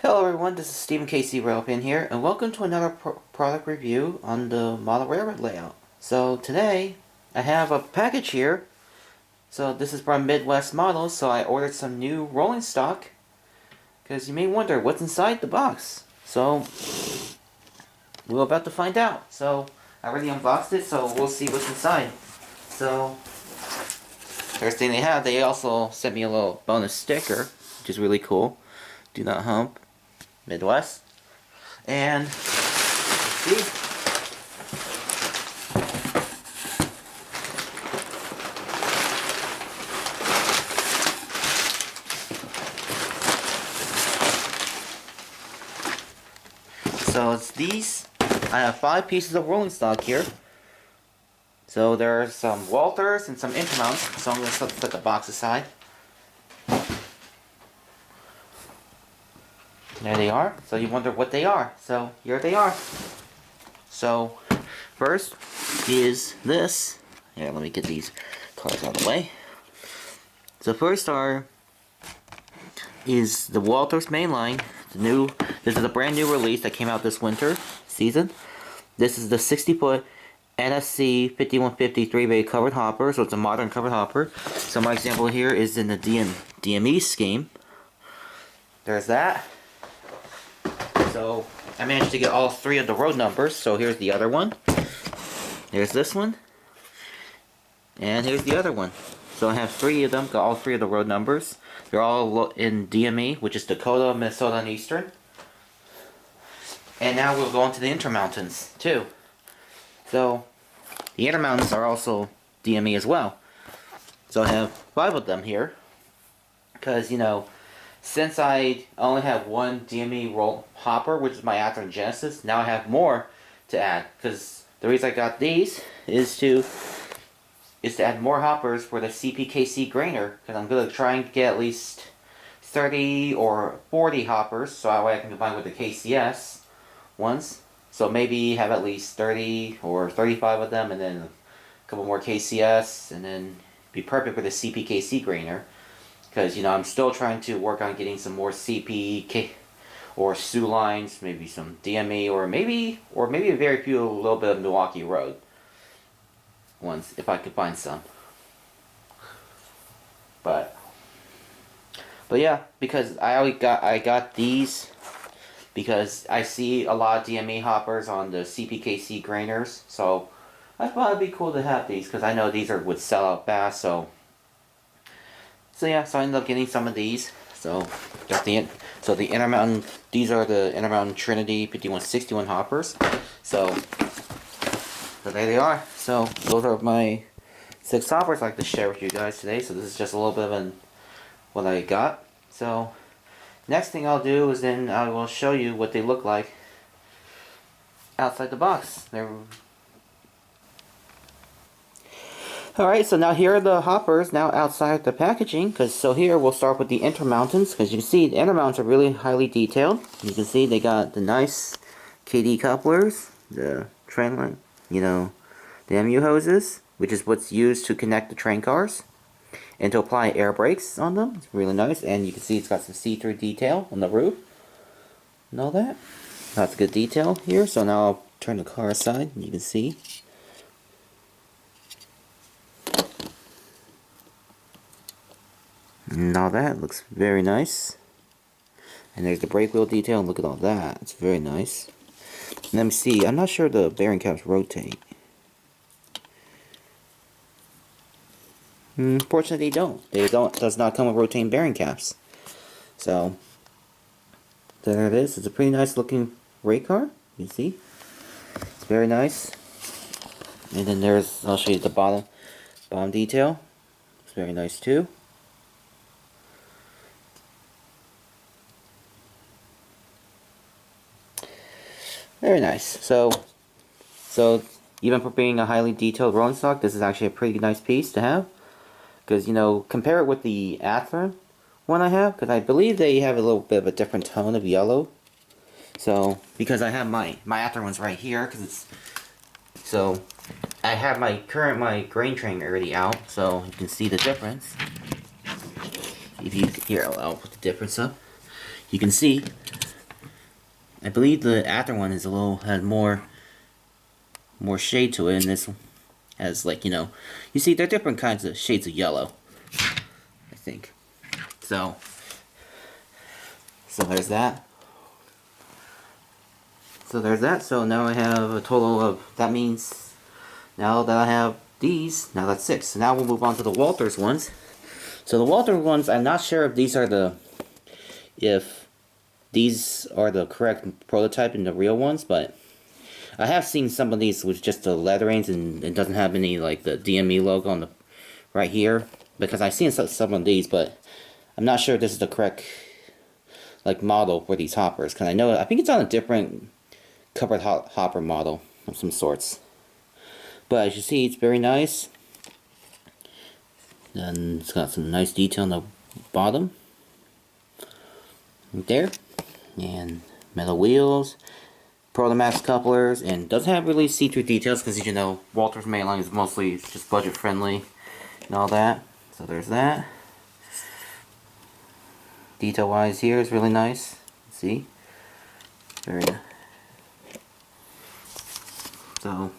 Hello everyone, this is Stephen KC Railpin here, and welcome to another product review on the model railroad layout. So today, I have a package here. So this is from Midwest Models, so I ordered some new rolling stock, because you may wonder what's inside the box. So, we're about to find out. So, I already unboxed it, so we'll see what's inside. So, first thing they also sent me a little bonus sticker, which is really cool. Do not hump. Midwest. And let's see. So it's these. I have 5 pieces of rolling stock here. So there's some Walthers and some Intermounts. So I'm going to put the box aside. There they are. So you wonder what they are. So here they are. So first is this. Yeah, let me get these cards out of the way. So first is the Walthers mainline. This is a brand new release that came out this winter season. This is the 60-foot NSC 5150 3-bay covered hopper. So it's a modern covered hopper. So my example here is in the DME scheme. There's that. So I managed to get all 3 of the road numbers. So here's the other one. There's this one. And here's the other one. So I have 3 of them, got all 3 of the road numbers. They're all in DME, which is Dakota, Minnesota, and Eastern. And now we'll go on to the Intermountains, too. So, the Intermountains are also DME as well. So I have 5 of them here. Because, you know, since I only have one DME roll hopper, which is my Athearn Genesis, now I have more to add. Because the reason I got these is to add more hoppers for the CPKC Grainer. Because I'm going to try and get at least 30 or 40 hoppers, so that way I can combine with the KCS ones. So maybe have at least 30 or 35 of them, and then a couple more KCS, and then be perfect for the CPKC Grainer. Because, you know, I'm still trying to work on getting some more CPK or Sioux lines, maybe some DME, or maybe a very few, a little bit of Milwaukee Road ones, if I could find some. But yeah, because I got these because I see a lot of DME hoppers on the CPKC Grainers, so I thought it'd be cool to have these because I know these would sell out fast. So yeah, so I ended up getting some of these. So the Intermountain, these are the Intermountain Trinity 5161 hoppers. So there they are. So those are my 6 hoppers I'd like to share with you guys today. So this is just a little bit of what I got. So next thing I'll do is then I will show you what they look like outside the box. Alright, so now here are the hoppers now outside the packaging. So here we'll start with the Intermountains. Because you can see the Intermountains are really highly detailed. You can see they got the nice KD couplers, the train line, you know, the MU hoses, which is what's used to connect the train cars, and to apply air brakes on them. It's really nice, and you can see it's got some see-through detail on the roof and all that. Lots of good detail here. So now I'll turn the car aside, and you can see. And all that looks very nice. And there's the brake wheel detail, and look at all that. It's very nice. And let me see, I'm not sure the bearing caps rotate. Fortunately, they don't. Does not come with rotating bearing caps. So there it is. It's a pretty nice looking rate car. You can see, it's very nice. And then I'll show you the bottom detail. It's very nice too. Very nice. So even for being a highly detailed rolling stock, this is actually a pretty nice piece to have. Because, you know, compare it with the Athearn one I have, because I believe they have a little bit of a different tone of yellow. So, because I have my Athearn ones right here, because it's, so I have my grain train already out, so you can see the difference. If you, here, I'll put the difference up. You can see I believe the after one is a little had more shade to it, and this has, like, you see there are different kinds of shades of yellow, I think. So there's that. So there's that. So now I have a total of, that means now that I have these, now that's 6. So now we'll move on to the Walthers ones. So the Walthers ones, I'm not sure if these are the correct prototype and the real ones, but I have seen some of these with just the letterings and it doesn't have any, like, the DME logo on the right here, because I've seen some of these, but I'm not sure if this is the correct, like, model for these hoppers, because I think it's on a different covered hopper model of some sorts. But as you see, it's very nice. And it's got some nice detail on the bottom right there, and metal wheels, Protomax couplers, and doesn't have really see-through details because, you know, Walthers mainline is mostly just budget friendly and all that. So there's that. Detail wise here is really nice. See? Very nice. So,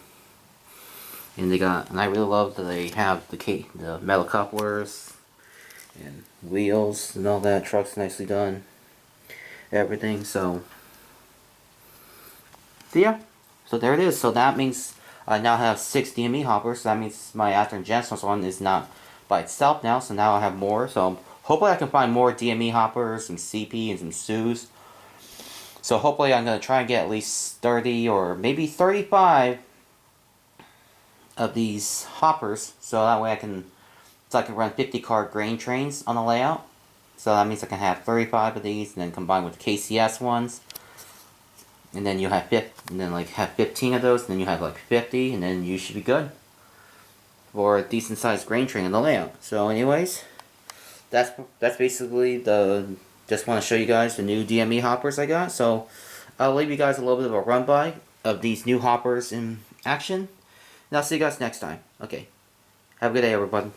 and I really love that they have the metal couplers and wheels and all that. Truck's nicely done. Everything. So yeah. So there it is. So that means I now have 6 DME hoppers. So that means my After and Genesis one is not by itself now. So now I have more. So hopefully I can find more DME hoppers, some CP, and some SUs. So hopefully I'm going to try and get at least 30 or maybe 35 of these hoppers. So that way I can run 50 car grain trains on the layout. So that means I can have 35 of these and then combine with the KCS ones. And then you have 15 of those, and then you have like 50, and then you should be good for a decent sized grain train in the layout. So anyways, that's basically just want to show you guys the new DME hoppers I got. So I'll leave you guys a little bit of a run by of these new hoppers in action. And I'll see you guys next time. Okay. Have a good day, everybody.